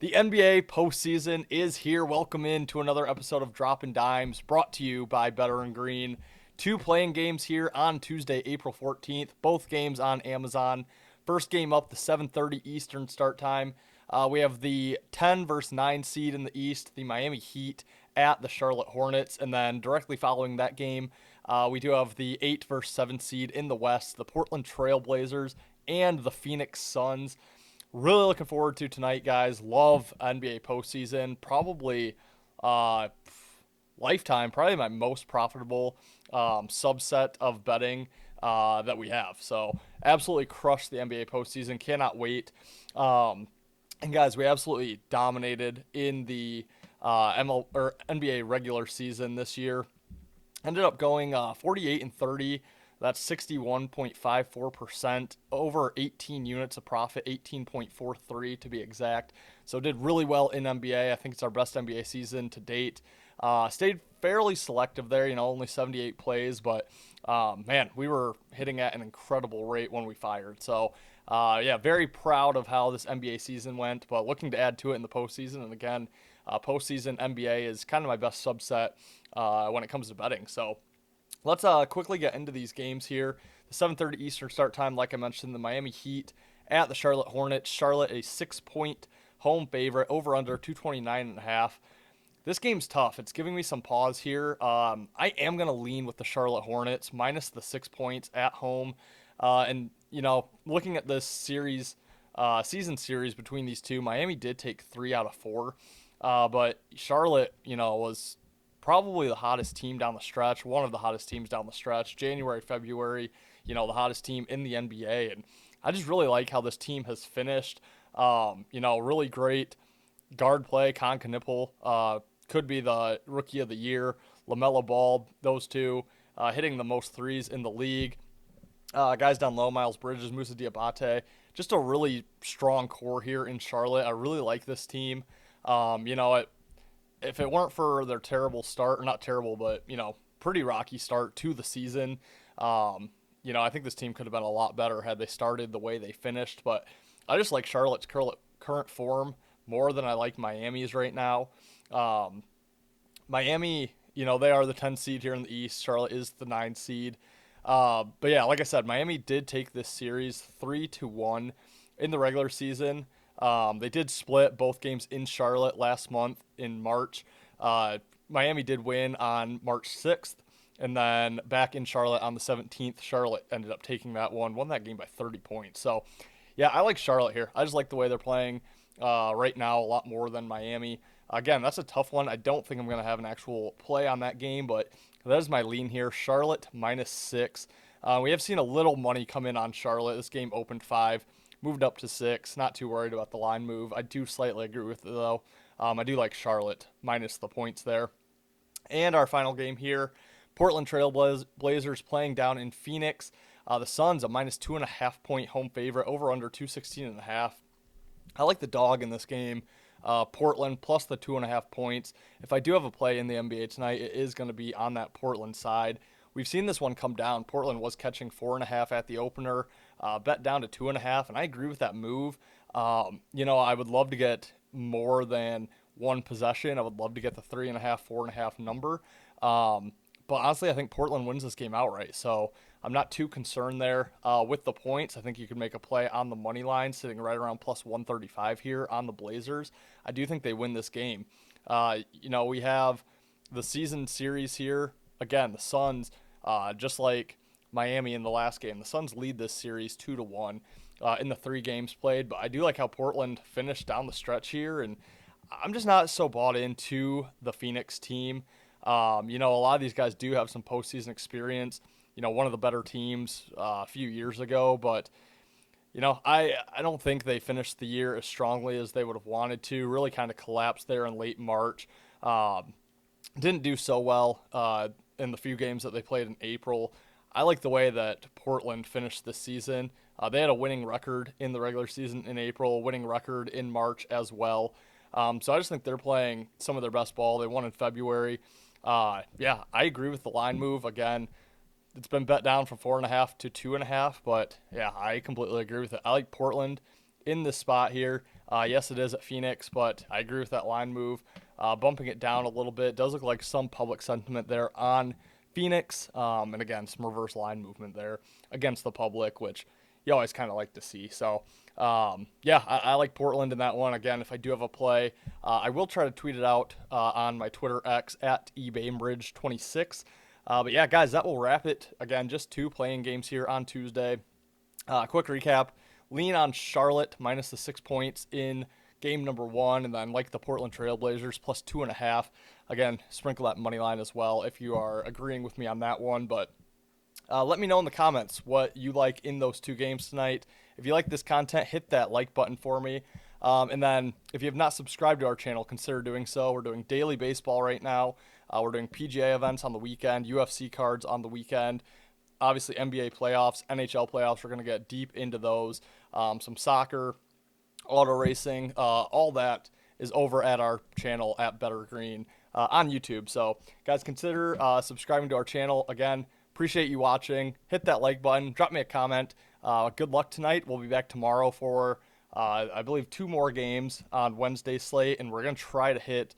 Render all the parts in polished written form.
The NBA postseason is here. Welcome in to another episode of Droppin' Dimes, brought to you by Better and Green. Two playing games here on Tuesday, April 14th. Both games on Amazon. First game up, the 7:30 Eastern start time. We have the 10 versus 9 seed in the East, the Miami Heat at the Charlotte Hornets, and then directly following that game, we do have the 8 versus 7 seed in the West, the Portland Trail Blazers and the Phoenix Suns. Really looking forward to tonight, guys. Love NBA postseason. Probably uh, lifetime, probably my most profitable subset of betting that we have. So absolutely crushed the NBA postseason. Cannot wait. And guys, we absolutely dominated in the NBA regular season this year. Ended up going 48 and 30. That's 61.54%, over 18 units of profit, 18.43 to be exact. So did really well in NBA. I think it's our best NBA season to date. Stayed fairly selective there, only 78 plays, but man, we were hitting at an incredible rate when we fired. So yeah, very proud of how this NBA season went, but looking to add to it in the postseason. And again, postseason NBA is kind of my best subset when it comes to betting. So let's quickly get into these games here. The 7:30 Eastern start time, like I mentioned, the Miami Heat at the Charlotte Hornets. Charlotte a 6-point home favorite, over under 229.5. This game's tough. It's giving me some pause here. I am going to lean with the Charlotte Hornets minus the 6 points at home. And looking at this season series between these two, Miami did take 3 out of 4. But Charlotte, was probably the hottest team down the stretch, one of the hottest teams down the stretch. January, February, the hottest team in the NBA. And I just really like how this team has finished. Really great guard play. Con Knipple could be the rookie of the year. LaMelo Ball, those two hitting the most threes in the league. Guys down low, Miles Bridges, Musa Diabate. Just a really strong core here in Charlotte. I really like this team. If it weren't for their terrible start, or not terrible, but pretty rocky start to the season, I think this team could have been a lot better had they started the way they finished. But I just like Charlotte's current form more than I like Miami's right now. Miami, they are the 10 seed here in the East. Charlotte is the 9 seed. But yeah, like I said, Miami did take this series 3-1 in the regular season. They did split both games in Charlotte last month in March. Miami did win on March 6th, and then back in Charlotte on the 17th, Charlotte ended up taking that one, won that game by 30 points. So, yeah, I like Charlotte here. I just like the way they're playing right now a lot more than Miami. Again, that's a tough one. I don't think I'm going to have an actual play on that game, but that is my lean here. Charlotte -6. We have seen a little money come in on Charlotte. This game opened 5. Moved up to 6. Not too worried about the line move. I do slightly agree with it, though. I do like Charlotte minus the points there. And our final game here, Portland Trail Blazers playing down in Phoenix. The Suns, a -2.5 point home favorite, over under 216.5. I like the dog in this game. Portland plus the 2.5 points. If I do have a play in the NBA tonight, it is going to be on that Portland side. We've seen this one come down. Portland was catching 4.5 at the opener, bet down to 2.5, and I agree with that move. I would love to get more than one possession. I would love to get the 3.5, 4.5 number. But honestly, I think Portland wins this game outright. So I'm not too concerned there with the points. I think you could make a play on the money line, sitting right around plus 135 here on the Blazers. I do think they win this game. We have the season series here. Again, the Suns, just like Miami in the last game, the Suns lead this series 2-1 in the 3 games played. But I do like how Portland finished down the stretch here, and I'm just not so bought into the Phoenix team. A lot of these guys do have some postseason experience. One of the better teams a few years ago, but I don't think they finished the year as strongly as they would have wanted to. Really kind of collapsed there in late March. Didn't do so well in the few games that they played in April. I like the way that Portland finished this season. They had a winning record in the regular season in April, winning record in March as well. So I just think they're playing some of their best ball. They won in February. Yeah, I agree with the line move. Again, it's been bet down from 4.5 to 2.5, but yeah, I completely agree with it. I like Portland in this spot here. Yes, it is at Phoenix, but I agree with that line move. Bumping it down a little bit does look like some public sentiment there on Phoenix. And again, some reverse line movement there against the public, which you always kind of like to see. So, yeah, I like Portland in that one. Again, if I do have a play, I will try to tweet it out on my Twitter X at eBainbridge26. But yeah, guys, that will wrap it. Again, just 2 playing games here on Tuesday. Quick recap: lean on Charlotte minus the 6 points in game number 1, and then like the Portland Trailblazers plus 2.5. Again, sprinkle that money line as well if you are agreeing with me on that one. But let me know in the comments what you like in those 2 games tonight. If you like this content, hit that like button for me. And then if you have not subscribed to our channel, consider doing so. We're doing daily baseball right now. We're doing PGA events on the weekend, UFC cards on the weekend. Obviously, NBA playoffs, NHL playoffs. We're going to get deep into those. Some soccer, auto racing, all that is over at our channel at Better Green on YouTube. So, guys, consider subscribing to our channel. Again, appreciate you watching. Hit that like button. Drop me a comment. Good luck tonight. We'll be back tomorrow for, I believe, 2 more games on Wednesday's slate, and we're going to try to hit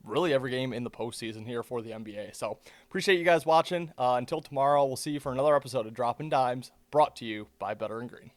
really every game in the postseason here for the NBA. So appreciate you guys watching. Until tomorrow, we'll see you for another episode of Droppin' Dimes, brought to you by Better and Green.